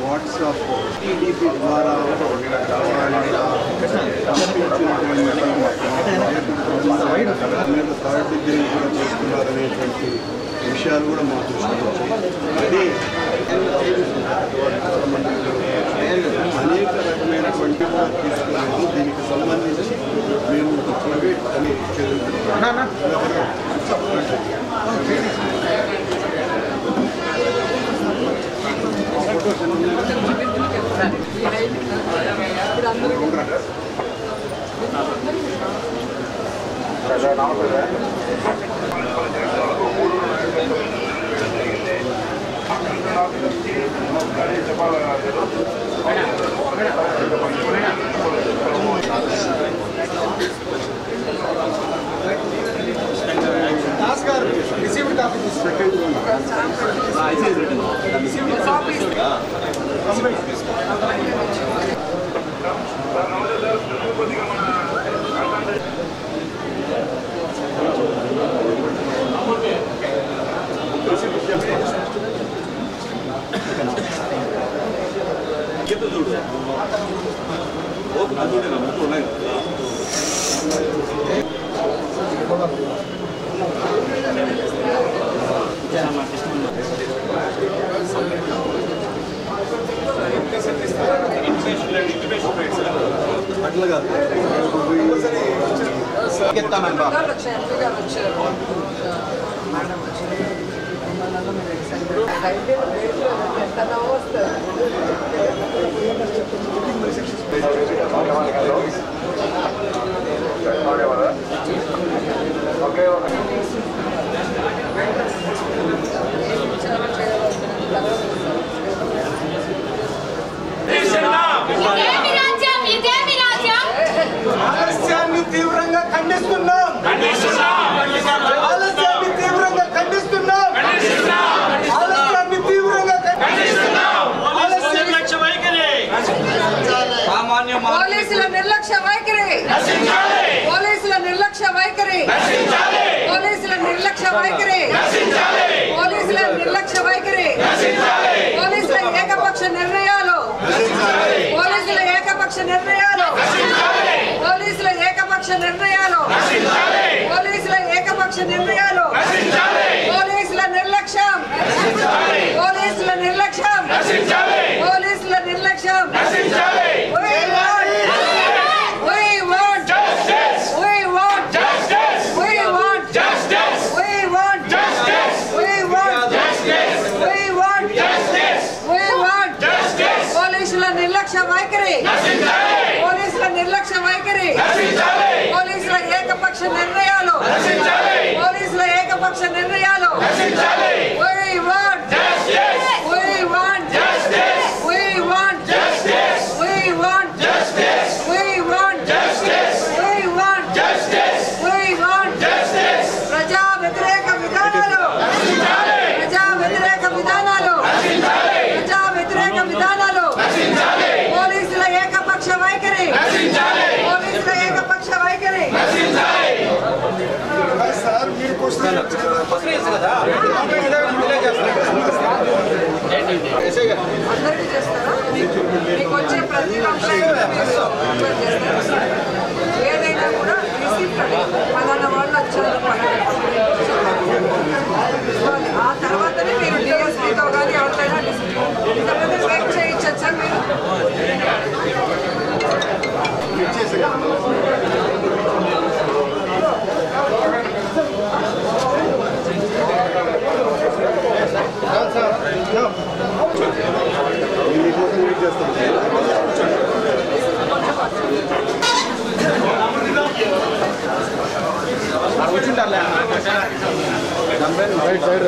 WhatsApp TDP ద్వారా third degree కూడా చేస్తున్నారనేటువంటి విషయాలు కూడా మా దృష్టికి వచ్చాయి. అది అనేక రకమైనటువంటి తీసుకున్నాము. దీనికి సంబంధించి మేము ప్రైవేట్ అని అట్లాగా ఆలస్యాన్ని తీవ్రంగా ఖండిస్తున్నాం. ఆలస్యాన్ని తీవ్రంగా ఖండిస్తున్నాం. ఆలస్యాన్ని తీవ్రంగా ఖండిస్తున్నాం. నిర్లక్ష్య వైఖరి, పోలీసుల నిర్లక్ష్య వైఖరి, పోలీసుల నిర్లక్ష్య వైఖరి, పోలీసుల నిర్లక్ష్య వైఖరి, పోలీసుల నిర్లక్ష్య వైఖరి, పోలీసుల ఏకపక్ష నిర్ణయాలు, పోలీసుల ఏకపక్ష నిర్ణయాలు, పోలీసుల ఏకపక్ష నిర్ణయాలు, పోలీసుల ఏకపక్ష నిర్ణయాలు, పోలీసుల నిర్లక్ష్యం, పోలీసుల నిర్లక్ష్యం, పోలీసుల నిర్లక్ష్యం. పోలీసుల నిర్లక్ష్య వైఖరి, పోలీసుల నిర్లక్ష్య వైఖరి, పోలీసుల ఏకపక్ష నిర్ణయాలు, పోలీసుల ఏకపక్ష నిర్ణయాలు. ప్రజా వ్యతిరేక విధానాలు, ప్రజా వ్యతిరేక విధానాలు, ప్రజా వ్యతిరేక విధానాలు, పోలీసుల ఏకపక్ష వైఖరి, పోలీసుల ఏకపక్ష వైఖరి. సార్ మీరు అందరికీ చేస్తారా? మీకు వచ్చే ప్రతి ఏదైనా కూడా రిసీప్ట్ పలానా వాళ్ళు వచ్చారు, ఆ తర్వాతనే మీరు డిఎస్పీతో కానీ ఎవరికైనా డిస్ట్రిక్ట్ వెయిట్ చేయించచ్చు సార్. మీరు మీకోసం వెయిట్ చేస్తాం. వచ్చింటారులే సైడ్